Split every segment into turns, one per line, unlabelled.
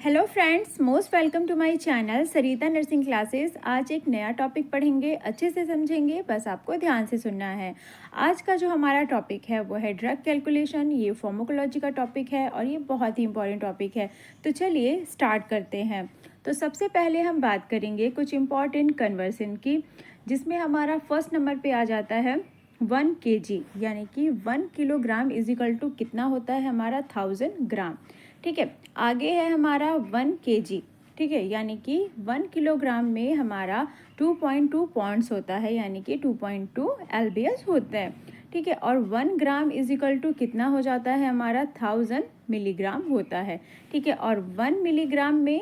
Hello friends, most welcome to my channel Sarita nursing classes. आज एक नया टॉपिक पढ़ेंगे, अच्छे से समझेंगे, बस आपको ध्यान से सुनना है। आज का जो हमारा टॉपिक है वो है ड्रग कैलकुलेशन। ये फार्माकोलॉजी का टॉपिक है और ये बहुत ही इंपॉर्टेंट टॉपिक है। तो चलिए स्टार्ट करते हैं। तो सबसे पहले हम बात करेंगे कुछ इम्पॉर्टेंट कन्वर्सन की, जिसमें हमारा फर्स्ट नंबर पर आ जाता है 1 kg, यानी कि 1 किलोग्राम इज इक्वल टू कितना होता है हमारा 1000 ग्राम। ठीक है, आगे है हमारा 1 kg। ठीक है, यानी कि 1 किलोग्राम में हमारा 2.2 पॉइंट्स होता है, यानी कि 2.2 LBS होता है। ठीक है, और 1 ग्राम इज इक्वल टू कितना हो जाता है हमारा 1000 मिलीग्राम होता है। ठीक है, और 1 मिलीग्राम में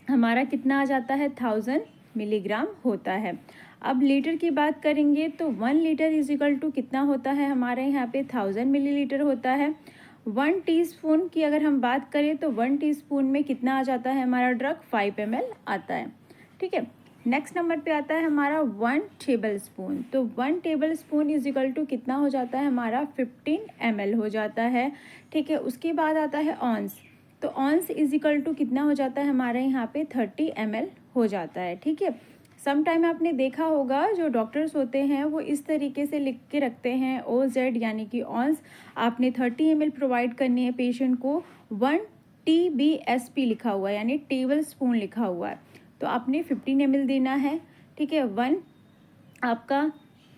हमारा कितना आ जाता है 1000 मिलीग्राम होता है। अब लीटर की बात करेंगे तो 1 लीटर इज इक्वल टू कितना होता है हमारे यहाँ पे 1000 मिलीलीटर होता है। 1 टीस्पून की अगर हम बात करें तो 1 टीस्पून में कितना आ जाता है हमारा ड्रग 5 ml आता है। ठीक है, नेक्स्ट नंबर पे आता है हमारा 1 टेबल स्पून। तो 1 tablespoon is equal to कितना हो जाता है हमारा 15 ml हो जाता है। ठीक है, उसके बाद आता है ऑन्स। तो ऑन्स इज इक्वल टू कितना हो जाता है हमारे यहाँ पे 30 ml हो जाता है। ठीक है, सम टाइम आपने देखा होगा जो डॉक्टर्स होते हैं वो इस तरीके से लिख के रखते हैं OZ, यानी कि ऑन्स। आपने 30 ml प्रोवाइड करनी है पेशेंट को। 1 TBSP लिखा हुआ है, यानी टेबल स्पून लिखा हुआ है, तो आपने 15 ml देना है। ठीक है, 1 आपका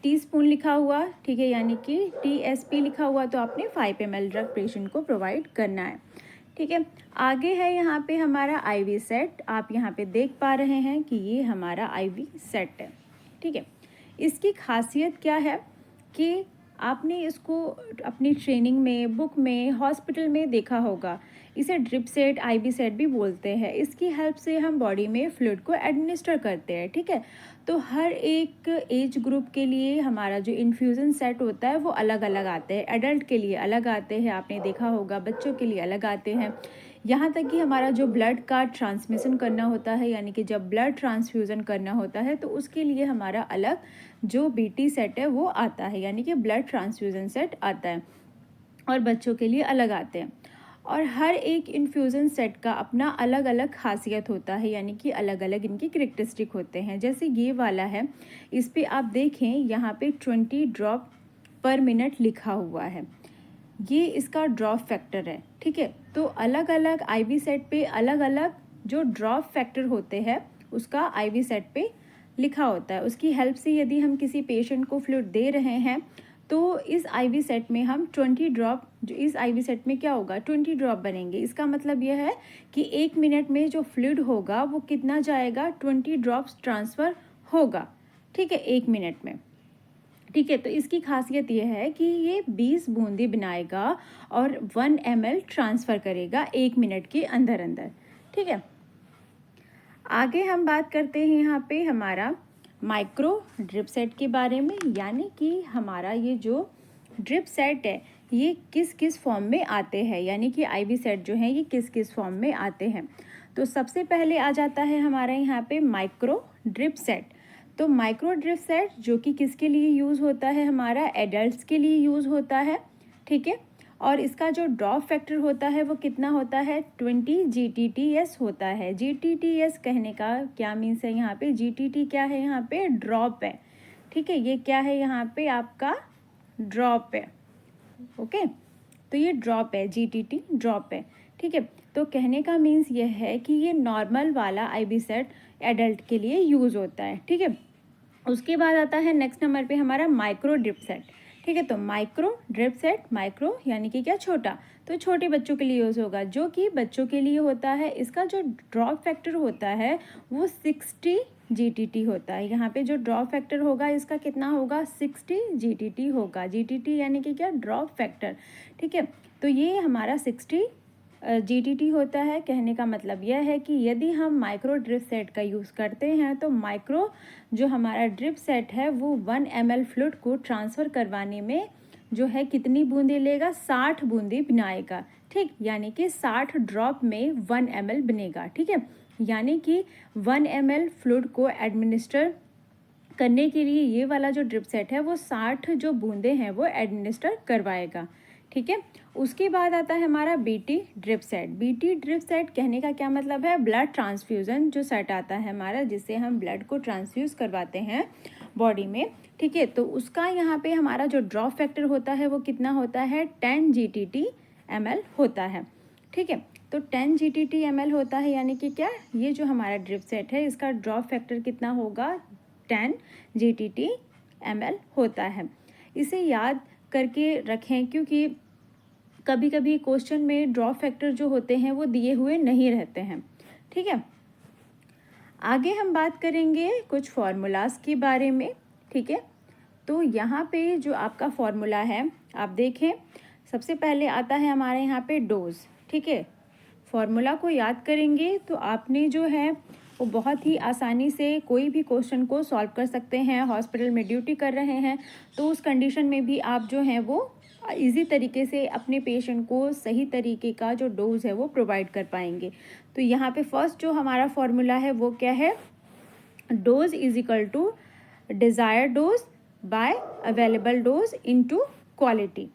टीस्पून लिखा हुआ, ठीक है, यानी कि TSP लिखा हुआ, तो आपने 5 ml ड्रग पेशेंट को प्रोवाइड करना है। ठीक है, आगे है यहाँ पे हमारा IV सेट। आप यहाँ पे देख पा रहे हैं कि ये हमारा IV सेट है। ठीक है, इसकी खासियत क्या है कि आपने इसको अपनी ट्रेनिंग में, बुक में, हॉस्पिटल में देखा होगा। इसे ड्रिप सेट, IV सेट भी बोलते हैं। इसकी हेल्प से हम बॉडी में फ्लूइड को एडमिनिस्टर करते हैं। ठीक है, तो हर एक एज ग्रुप के लिए हमारा जो इन्फ्यूज़न सेट होता है वो अलग अलग आते हैं। एडल्ट के लिए अलग आते हैं, आपने देखा होगा, बच्चों के लिए अलग आते हैं। यहाँ तक कि हमारा जो ब्लड का ट्रांसमिशन करना होता है, यानी कि जब ब्लड ट्रांसफ्यूज़न करना होता है, तो उसके लिए हमारा अलग जो BT सेट है वो आता है, यानी कि ब्लड ट्रांसफ्यूज़न सेट आता है, और बच्चों के लिए अलग आते हैं। और हर एक इन्फ्यूज़न सेट का अपना अलग अलग खासियत होता है, यानी कि अलग अलग इनकी करेक्टरिस्टिक होते हैं। जैसे ये वाला है, इस पर आप देखें यहाँ पे 20 ड्रॉप पर मिनट लिखा हुआ है, ये इसका ड्रॉप फैक्टर है। ठीक है, तो अलग अलग IV सेट पे अलग अलग जो ड्रॉप फैक्टर होते हैं उसका IV सेट पे लिखा होता है। उसकी हेल्प से यदि हम किसी पेशेंट को फ्लूइड दे रहे हैं तो इस IV सेट में हम 20 ड्रॉप, जो इस IV सेट में क्या होगा 20 ड्रॉप बनेंगे। इसका मतलब यह है कि 1 मिनट में जो फ्लूइड होगा वो कितना जाएगा, 20 ड्रॉप्स ट्रांसफ़र होगा। ठीक है, 1 मिनट में। ठीक है, तो इसकी खासियत यह है कि ये 20 बूंदी बनाएगा और 1 ml ट्रांसफ़र करेगा 1 मिनट के अंदर अंदर। ठीक है, आगे हम बात करते हैं यहाँ पे हमारा माइक्रो ड्रिप सेट के बारे में, यानी कि हमारा ये जो ड्रिप सेट है ये किस किस फॉर्म में आते हैं, यानी कि IV सेट जो हैं ये किस किस फॉर्म में आते हैं। तो सबसे पहले आ जाता है हमारे यहाँ पे माइक्रो ड्रिप सेट। तो माइक्रो ड्रिप सेट जो कि किसके लिए यूज़ होता है, हमारा एडल्ट्स के लिए यूज़ होता है। ठीक है, और इसका जो ड्रॉप फैक्टर होता है वो कितना होता है, 20 GTTS होता है। GTTS कहने का क्या मीन्स है, यहाँ पे GTT क्या है, यहाँ पे ड्रॉप है। ठीक है, ये क्या है, यहाँ पे आपका ड्रॉप है। ओके, तो ये ड्रॉप है, GTT ड्रॉप है। ठीक है, तो कहने का मीन्स ये है कि ये नॉर्मल वाला IV सेट एडल्ट के लिए यूज़ होता है। ठीक है, उसके बाद आता है नेक्स्ट नंबर पे हमारा माइक्रो ड्रिप सेट। ठीक है, तो माइक्रो ड्रिप सेट, माइक्रो यानी कि क्या, छोटा, तो छोटे बच्चों के लिए यूज़ होगा, जो कि बच्चों के लिए होता है। इसका जो ड्रॉप फैक्टर होता है वो 60 GTT होता है। यहाँ पे जो ड्रॉप फैक्टर होगा इसका कितना होगा, 60 GTT होगा। GTT यानी कि क्या, ड्रॉप फैक्टर। ठीक है, तो ये हमारा 60 GTT होता है। कहने का मतलब यह है कि यदि हम माइक्रो ड्रिप सेट का यूज़ करते हैं तो माइक्रो जो हमारा ड्रिप सेट है वो 1 ml फ्लूइड को ट्रांसफ़र करवाने में जो है कितनी बूंदें लेगा, 60 बूंदें बनाएगा। ठीक, यानी कि 60 ड्रॉप में 1 ml बनेगा। ठीक है, यानी कि 1 ml फ्लूइड को एडमिनिस्टर करने के लिए ये वाला जो ड्रिप सेट है वो 60 जो बूंदें हैं वो एडमिनिस्टर करवाएगा। ठीक है। उसके बाद आता है हमारा BT drip set. BT drip set कहने का क्या मतलब है, ब्लड ट्रांसफ्यूज़न जो सेट आता है हमारा, जिससे हम ब्लड को ट्रांसफ्यूज़ करवाते हैं बॉडी में, ठीक है। तो उसका यहाँ पे हमारा जो ड्रॉप फैक्टर होता है वो कितना होता है, 10 GTT/ml होता है, ठीक है। तो 10 GTT/ml होता है, यानी कि क्या, ये जो हमारा ड्रिप सेट है इसका ड्रॉप फैक्टर कितना होगा, 10 GTT/ml होता है। इसे याद करके रखें, क्योंकि कभी कभी क्वेश्चन में ड्रॉप फैक्टर जो होते हैं वो दिए हुए नहीं रहते हैं, ठीक है। आगे हम बात करेंगे कुछ फार्मूलाज के बारे में, ठीक है। तो यहाँ पे जो आपका फार्मूला है आप देखें, सबसे पहले आता है हमारे यहाँ पे डोज, ठीक है। फार्मूला को याद करेंगे तो आपने जो है वो बहुत ही आसानी से कोई भी क्वेश्चन को सॉल्व कर सकते हैं। हॉस्पिटल में ड्यूटी कर रहे हैं तो उस कंडीशन में भी आप जो हैं वो इजी तरीके से अपने पेशेंट को सही तरीके का जो डोज है वो प्रोवाइड कर पाएंगे। तो यहाँ पे फर्स्ट जो हमारा फॉर्मूला है वो क्या है, dose is equal to desire dose by available dose into quality,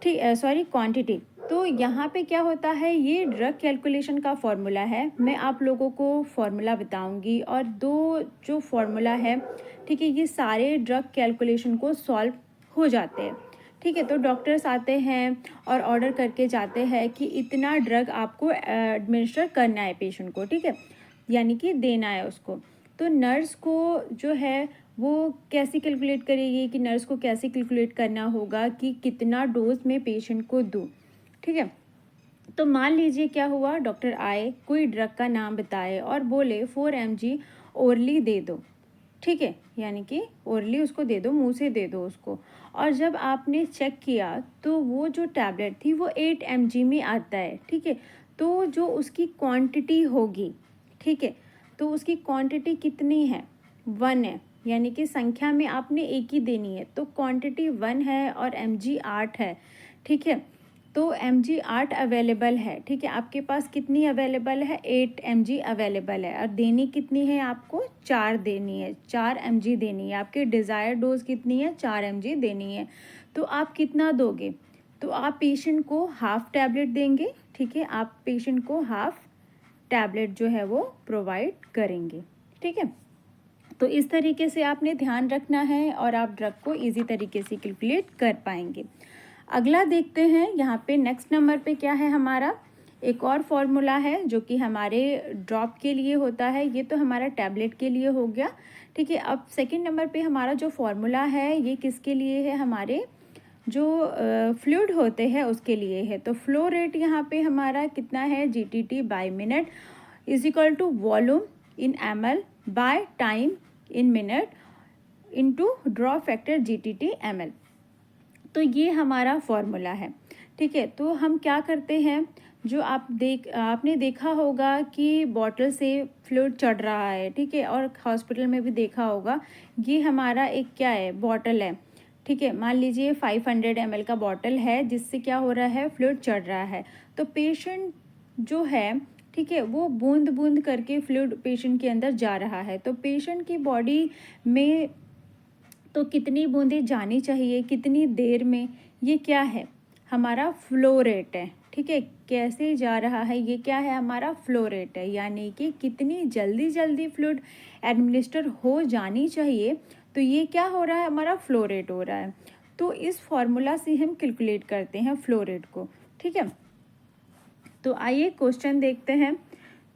ठीक, सॉरी क्वांटिटी। तो यहाँ पे क्या होता है, ये ड्रग कैलकुलेशन का फॉर्मूला है। मैं आप लोगों को फॉर्मूला बताऊंगी और दो जो फॉर्मूला है, ठीक है, ये सारे ड्रग कैलकुलेशन को सॉल्व हो जाते हैं, ठीक है। तो डॉक्टर्स आते हैं और ऑर्डर करके जाते हैं कि इतना ड्रग आपको एडमिनिस्टर करना है पेशेंट को, ठीक है, यानी कि देना है उसको। तो नर्स को जो है वो कैसे कैलकुलेट करेगी, कि नर्स को कैसे कैलकुलेट करना होगा कि कितना डोज में पेशेंट को दूँ, ठीक है। तो मान लीजिए क्या हुआ, डॉक्टर आए, कोई ड्रग का नाम बताए और बोले 4 mg ओरली दे दो, ठीक है, यानी कि ओरली उसको दे दो, मुंह से दे दो उसको। और जब आपने चेक किया तो वो जो टैबलेट थी वो 8 mg में आता है, ठीक है। तो जो उसकी क्वांटिटी होगी, ठीक है, तो उसकी क्वांटिटी कितनी है, 1 है, यानी कि संख्या में आपने एक ही देनी है। तो क्वांटिटी 1 है और mg 8 है, ठीक है। तो mg 8 अवेलेबल है, ठीक है। आपके पास कितनी अवेलेबल है, 8 mg अवेलेबल है, और देनी कितनी है आपको, 4 देनी है, 4 mg देनी है। आपकी डिज़ायर डोज कितनी है, 4 mg देनी है। तो आप कितना दोगे, तो आप पेशेंट को हाफ टैबलेट देंगे, ठीक है, आप पेशेंट को हाफ टैबलेट जो है वो प्रोवाइड करेंगे, ठीक है। तो इस तरीके से आपने ध्यान रखना है और आप ड्रग को इजी तरीके से कैलकुलेट कर पाएंगे। अगला देखते हैं, यहाँ पे नेक्स्ट नंबर पे क्या है हमारा, एक और फॉर्मूला है जो कि हमारे ड्रॉप के लिए होता है। ये तो हमारा टैबलेट के लिए हो गया, ठीक है। अब सेकंड नंबर पे हमारा जो फॉर्मूला है ये किसके लिए है, हमारे जो फ्लूइड होते हैं उसके लिए है। तो फ्लो रेट यहाँ पे हमारा कितना है, GTT/मिनट is equal to volume in ml by time in minute into drop factor GTT/ml। तो ये हमारा फॉर्मूला है, ठीक है। तो हम क्या करते हैं, जो आपने देखा होगा कि बॉटल से फ्लूइड चढ़ रहा है, ठीक है, और हॉस्पिटल में भी देखा होगा, ये हमारा एक क्या है, बॉटल है, ठीक है। मान लीजिए 500 ml का बॉटल है जिससे क्या हो रहा है, फ्लूइड चढ़ रहा है। तो पेशेंट जो है, ठीक है, वो बूंद बूंद करके फ्लूइड पेशेंट के अंदर जा रहा है। तो पेशेंट की बॉडी में तो कितनी बूंदें जानी चाहिए, कितनी देर में, ये क्या है, हमारा फ्लो रेट है, ठीक है। कैसे जा रहा है, ये क्या है, हमारा फ्लो रेट है, यानी कि कितनी जल्दी जल्दी फ्लूइड एडमिनिस्टर हो जानी चाहिए। तो ये क्या हो रहा है, हमारा फ्लो रेट हो रहा है। तो इस फॉर्मूला से हम कैलकुलेट करते हैं फ्लो रेट को, ठीक है। तो आइए क्वेश्चन देखते हैं।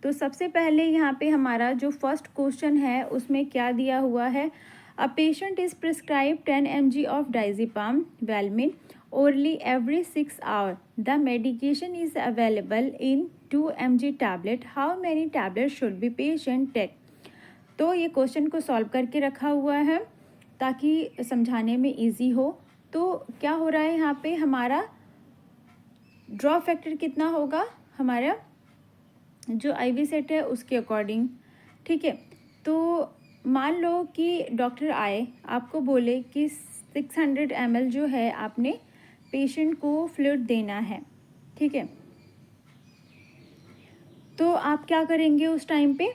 तो सबसे पहले यहाँ पे हमारा जो फर्स्ट क्वेश्चन है उसमें क्या दिया हुआ है, a patient is prescribe 10 mg of diazepam Valium orally every 6 hours. The medication is available in 2 mg tablet. How many tablets should be patient take? तो ये क्वेश्चन को सॉल्व करके रखा हुआ है ताकि समझाने में इजी हो। तो क्या हो रहा है यहाँ पे, हमारा ड्रॉप फैक्टर कितना होगा, हमारा जो IV सेट है उसके अकॉर्डिंग, ठीक है। तो मान लो कि डॉक्टर आए, आपको बोले कि 600 ml जो है आपने पेशेंट को फ्लूइड देना है, ठीक है। तो आप क्या करेंगे उस टाइम पे,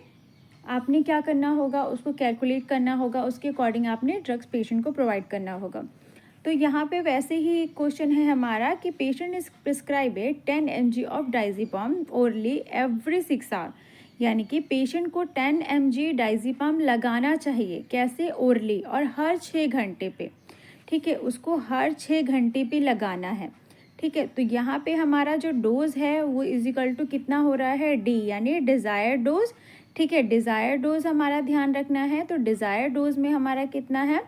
आपने क्या करना होगा, उसको कैलकुलेट करना होगा, उसके अकॉर्डिंग आपने ड्रग्स पेशेंट को प्रोवाइड करना होगा। तो यहाँ पे वैसे ही एक क्वेश्चन है हमारा कि patient is prescribed 10 mg of diazepam orally every 6 hour, यानी कि पेशेंट को 10 mg डाइजीपाम लगाना चाहिए, कैसे, ओरली, और हर 6 घंटे पे, ठीक है, उसको हर 6 घंटे पे लगाना है, ठीक है। तो यहाँ पे हमारा जो डोज है वो इजिकल टू कितना हो रहा है, डी, यानी डिज़ायर डोज, ठीक है। डिज़ायर डोज हमारा ध्यान रखना है, तो डिज़ायर डोज में हमारा कितना है,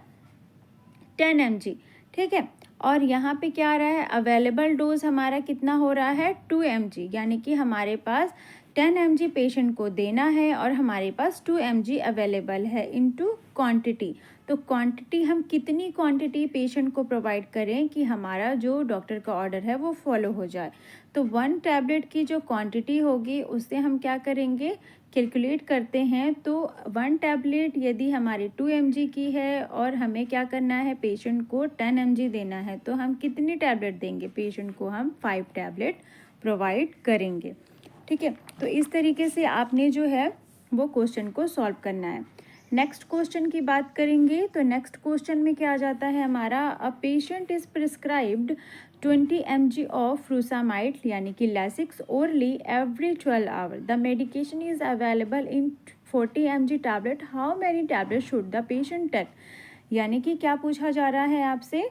10 mg, ठीक है। और यहाँ पे क्या आ रहा है, अवेलेबल डोज हमारा कितना हो रहा है, 2 mg, यानी कि हमारे पास 10 mg पेशेंट को देना है और हमारे पास 2 mg अवेलेबल है इनटू क्वांटिटी। तो क्वांटिटी, हम कितनी क्वांटिटी पेशेंट को प्रोवाइड करें कि हमारा जो डॉक्टर का ऑर्डर है वो फॉलो हो जाए। तो 1 टैबलेट की जो क्वांटिटी होगी उससे हम क्या करेंगे, कैलकुलेट करते हैं। तो 1 टैबलेट यदि हमारी 2 mg की है और हमें क्या करना है, पेशेंट को 10 mg देना है, तो हम कितनी टैबलेट देंगे पेशेंट को, हम 5 टैबलेट प्रोवाइड करेंगे, ठीक है। तो इस तरीके से आपने जो है वो क्वेश्चन को सॉल्व करना है। नेक्स्ट क्वेश्चन की बात करेंगे तो नेक्स्ट क्वेश्चन में क्या आ जाता है हमारा, a patient is prescribed 20 mg of furosemide, यानी कि Lasix, orally every 12 hour, the medication is available in 40 mg tablet, how many tablet should the patient take. यानी कि क्या पूछा जा रहा है आपसे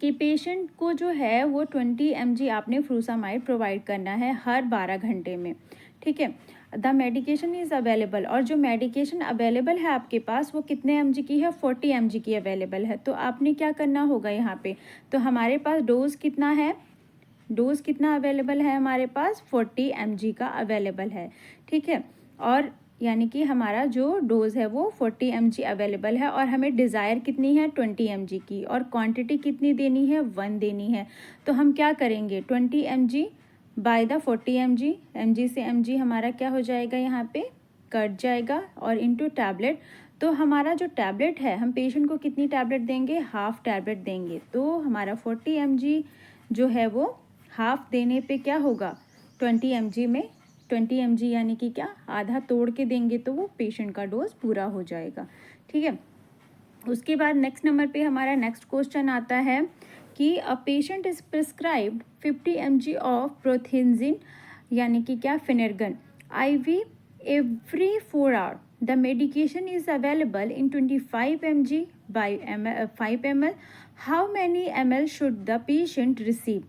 कि पेशेंट को जो है वो 20 mg आपने फ्रूसामाइड प्रोवाइड करना है हर 12 घंटे में, ठीक है। द मेडिकेशन इज़ अवेलेबल, और जो मेडिकेशन अवेलेबल है आपके पास वो कितने mg की है, 40 mg की अवेलेबल है। तो आपने क्या करना होगा यहाँ पे, तो हमारे पास डोज कितना है, डोज कितना अवेलेबल है हमारे पास, 40 mg का अवेलेबल है, ठीक है। और यानी कि हमारा जो डोज है वो 40 mg अवेलेबल है और हमें डिज़ायर कितनी है, 20 mg की, और क्वांटिटी कितनी देनी है, 1 देनी है। तो हम क्या करेंगे, 20 mg by the 40 mg, mg से mg हमारा क्या हो जाएगा, यहाँ पे कट जाएगा, और इनटू टैबलेट। तो हमारा जो टैबलेट है, हम पेशेंट को कितनी टैबलेट देंगे, हाफ टैबलेट देंगे। तो हमारा 40 mg जो है वो हाफ देने पे क्या होगा, 20 mg में 20 mg यानी कि क्या, आधा तोड़ के देंगे तो वो पेशेंट का डोज पूरा हो जाएगा, ठीक है। उसके बाद नेक्स्ट नंबर पे हमारा नेक्स्ट क्वेश्चन आता है कि a patient is prescribed 50 mg of promethazine, यानी कि क्या, Phenergan, IV every 4 hour, the medication is available in 25 mg by 5 ml, how many ml should the patient receive.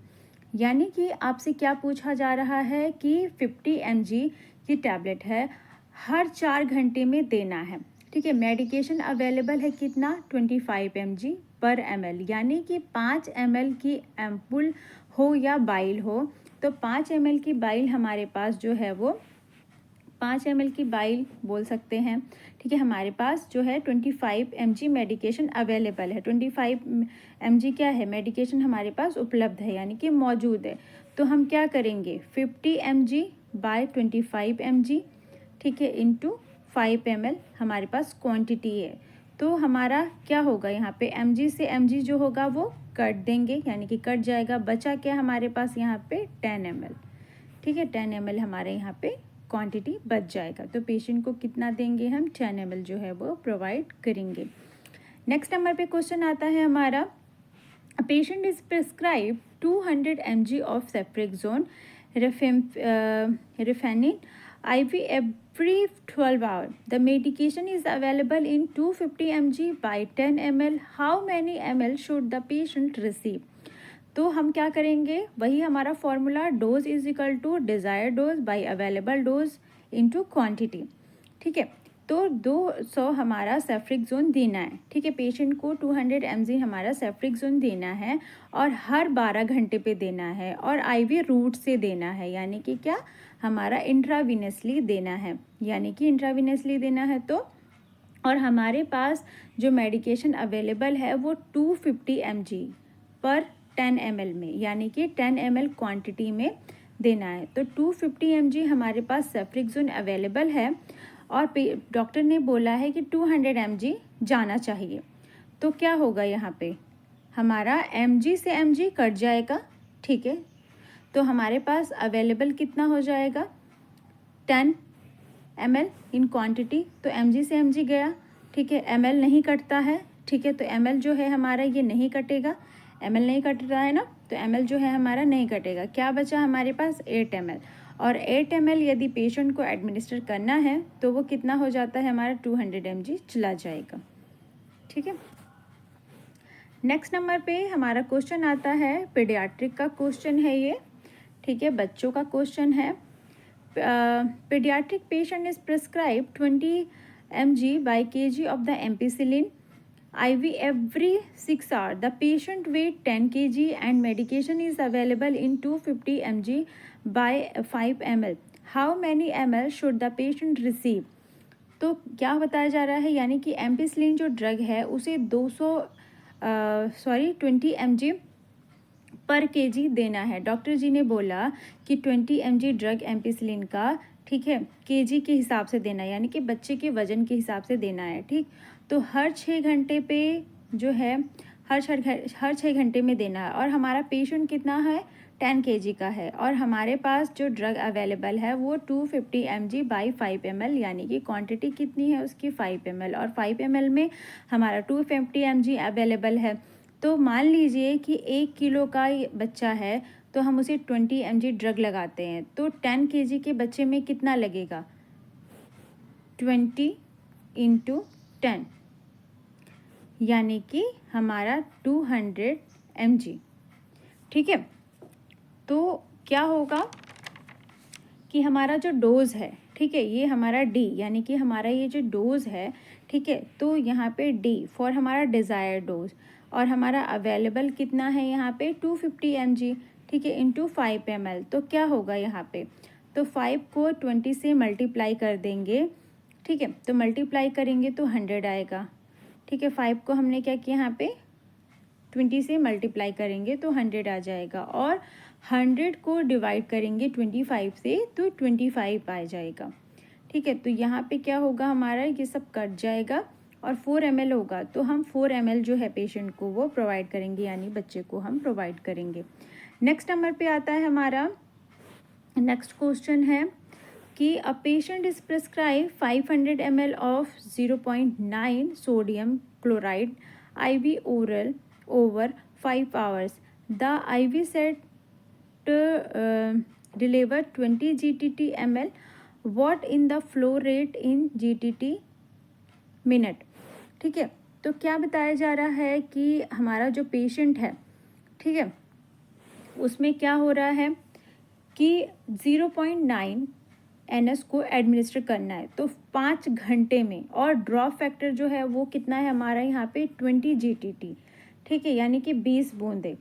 यानी कि आपसे क्या पूछा जा रहा है कि 50 mg की टैबलेट है, हर 4 घंटे में देना है, ठीक है। मेडिकेशन अवेलेबल है कितना, 25 mg पर ml, यानी कि 5 ml की एम्पुल हो या बाइल हो, तो 5 ml की बाइल हमारे पास जो है वो 5 ml की बाइल बोल सकते हैं, ठीक है। हमारे पास जो है 25 mg मेडिकेशन अवेलेबल है, 25 mg क्या है, मेडिकेशन हमारे पास उपलब्ध है, यानी कि मौजूद है। तो हम क्या करेंगे, 50 mg बाय 25 mg, ठीक है, इनटू 5 ml हमारे पास क्वांटिटी है। तो हमारा क्या होगा, यहाँ पे mg से mg जो होगा वो कट देंगे, यानी कि कट जाएगा, बचा क्या हमारे पास यहाँ पे 10 ml, ठीक है। 10 ml हमारे यहाँ पे क्वांटिटी बच जाएगा। तो पेशेंट को कितना देंगे हम, 10 ml जो है वो प्रोवाइड करेंगे। नेक्स्ट नंबर पे क्वेश्चन आता है हमारा, a patient is prescribe 200 mg of ceftriaxone Rocephin IV every 12 hour, the medication is available in 250 mg by 10 ml, how many ml should the patient receive। तो हम क्या करेंगे, वही हमारा formula, dose is equal to desire dose by available dose into quantity, ठीक है। तो 200 हमारा सेफ्ट्रिक्सोन देना है, ठीक है, पेशेंट को 200 mg हमारा सेफ्ट्रिक्सोन देना है और हर 12 घंटे पे देना है, और IV रूट से देना है, यानी कि क्या, हमारा इंट्रावीनसली देना है, यानी कि इंट्रावीनसली देना है। तो और हमारे पास जो मेडिकेशन अवेलेबल है वो 250 mg पर 10 ml में, यानी कि 10 ml क्वांटिटी में देना है। तो 250 mg हमारे पास सेफ्ट्रिक्सोन अवेलेबल है और डॉक्टर ने बोला है कि 200 mg जाना चाहिए। तो क्या होगा, यहाँ पे हमारा mg से mg कट जाएगा, ठीक है। तो हमारे पास अवेलेबल कितना हो जाएगा, 10 ml इन क्वांटिटी, तो mg से mg गया, ठीक है, ml नहीं कटता है, ठीक है, तो ml जो है हमारा ये नहीं कटेगा, ml नहीं कट रहा है ना, तो ml जो है हमारा नहीं कटेगा। क्या बचा हमारे पास 8 ml, और 8 ml यदि पेशेंट को एडमिनिस्टर करना है तो वो कितना हो जाता है हमारा 200 mg चला जाएगा। ठीक है, नेक्स्ट नंबर पे हमारा क्वेश्चन आता है, पीडियाट्रिक का क्वेश्चन है ये। ठीक है, बच्चों का क्वेश्चन है। Paediatric patient is prescribe 20 mg by kg of the ampicillin IV every 6 hours. The patient weight 10 kg and medication is available in 250 mg by 5 ml. How many ml should the patient receive? तो क्या बताया जा रहा है, यानी कि ampicillin जो drug है उसे 20 mg पर केजी देना है। डॉक्टर जी ने बोला कि 20 mg ड्रग एम्पिसिलिन का, ठीक है, केजी के हिसाब से देना है, यानी कि बच्चे के वजन के हिसाब से देना है। ठीक, तो हर 6 घंटे पे जो है हर 6 घंटे में देना है। और हमारा पेशेंट कितना है, 10 kg का है, और हमारे पास जो ड्रग अवेलेबल है वो 250 mg बाई 5 ml, यानी कि क्वांटिटी कितनी है उसकी 5 ml, और 5 ml में हमारा 250 mg अवेलेबल है। तो मान लीजिए कि 1 किलो का बच्चा है तो हम उसे 20 mg ड्रग लगाते हैं, तो 10 kg के बच्चे में कितना लगेगा, 20 × 10, यानी कि हमारा 200 mg। ठीक है, तो क्या होगा कि हमारा जो डोज है, ठीक है, ये हमारा डी, यानी कि हमारा ये जो डोज है, ठीक है, तो यहाँ पे डी फॉर हमारा डिज़ायर डोज, और हमारा अवेलेबल कितना है यहाँ पे 250 mg, ठीक है, इंटू 5 ml। तो क्या होगा यहाँ पे, तो 5 को 20 से मल्टीप्लाई कर देंगे, ठीक है, तो मल्टीप्लाई करेंगे तो 100 आएगा। ठीक है, 5 को हमने क्या किया, यहाँ पे 20 से मल्टीप्लाई करेंगे तो 100 आ जाएगा, और 100 को डिवाइड करेंगे 25 से तो 25 आ जाएगा। ठीक है, तो यहाँ पे क्या होगा, हमारा ये सब कट जाएगा और 4 ml होगा, तो हम 4 ml जो है पेशेंट को वो प्रोवाइड करेंगे, यानी बच्चे को हम प्रोवाइड करेंगे। नेक्स्ट नंबर पे आता है हमारा, नेक्स्ट क्वेश्चन है कि a patient is prescribe 500 ml of 0.9 sodium chloride IV oral over 5 hours. The IV set deliver 20 GTT ml. What in the flow rate in GTT minute? ठीक है, तो क्या बताया जा रहा है कि हमारा जो पेशेंट है, ठीक है, उसमें क्या हो रहा है कि 0.9 NS को एडमिनिस्टर करना है, तो 5 घंटे में, और ड्रॉप फैक्टर जो है वो कितना है हमारा यहाँ पे 20 GTT, ठीक है, यानी कि 20 बूंदे।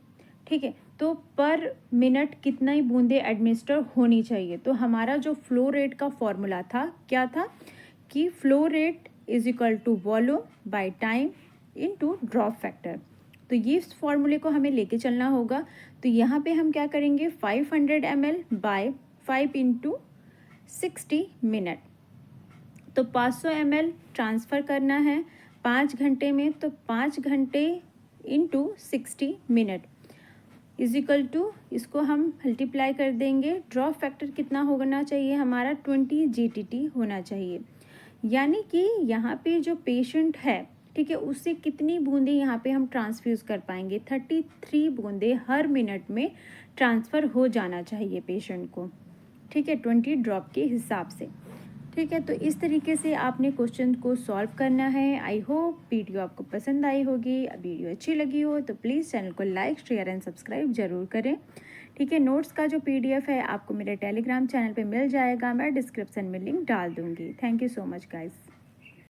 ठीक है, तो पर मिनट कितना ही बूंदे एडमिनिस्टर होनी चाहिए। तो हमारा जो फ्लो रेट का फॉर्मूला था क्या था कि flow rate is equal to volume by time into drop factor. तो ये फॉर्मूले को हमें लेके चलना होगा। तो यहाँ पे हम क्या करेंगे, 500 ml बाय 5 × 60 मिनट, तो 500 ml ट्रांसफ़र करना है 5 घंटे में, तो 5 घंटे into 60 minute is equal to, इसको हम मल्टीप्लाई कर देंगे, ड्रॉप फैक्टर कितना होना चाहिए हमारा 20 GTT होना चाहिए, यानी कि यहाँ पे जो पेशेंट है, ठीक है, उससे कितनी बूंदें यहाँ पे हम ट्रांसफ्यूज़ कर पाएंगे, 33 बूंदें हर मिनट में ट्रांसफ़र हो जाना चाहिए पेशेंट को। ठीक है, 20 ड्रॉप के हिसाब से। ठीक है, तो इस तरीके से आपने क्वेश्चन को सॉल्व करना है। आई होप वीडियो आपको पसंद आई होगी। वीडियो अच्छी लगी हो तो प्लीज़ चैनल को लाइक, शेयर एंड सब्सक्राइब ज़रूर करें। ठीक है, नोट्स का जो PDF है आपको मेरे टेलीग्राम चैनल पे मिल जाएगा, मैं डिस्क्रिप्शन में लिंक डाल दूँगी। Thank you so much guys.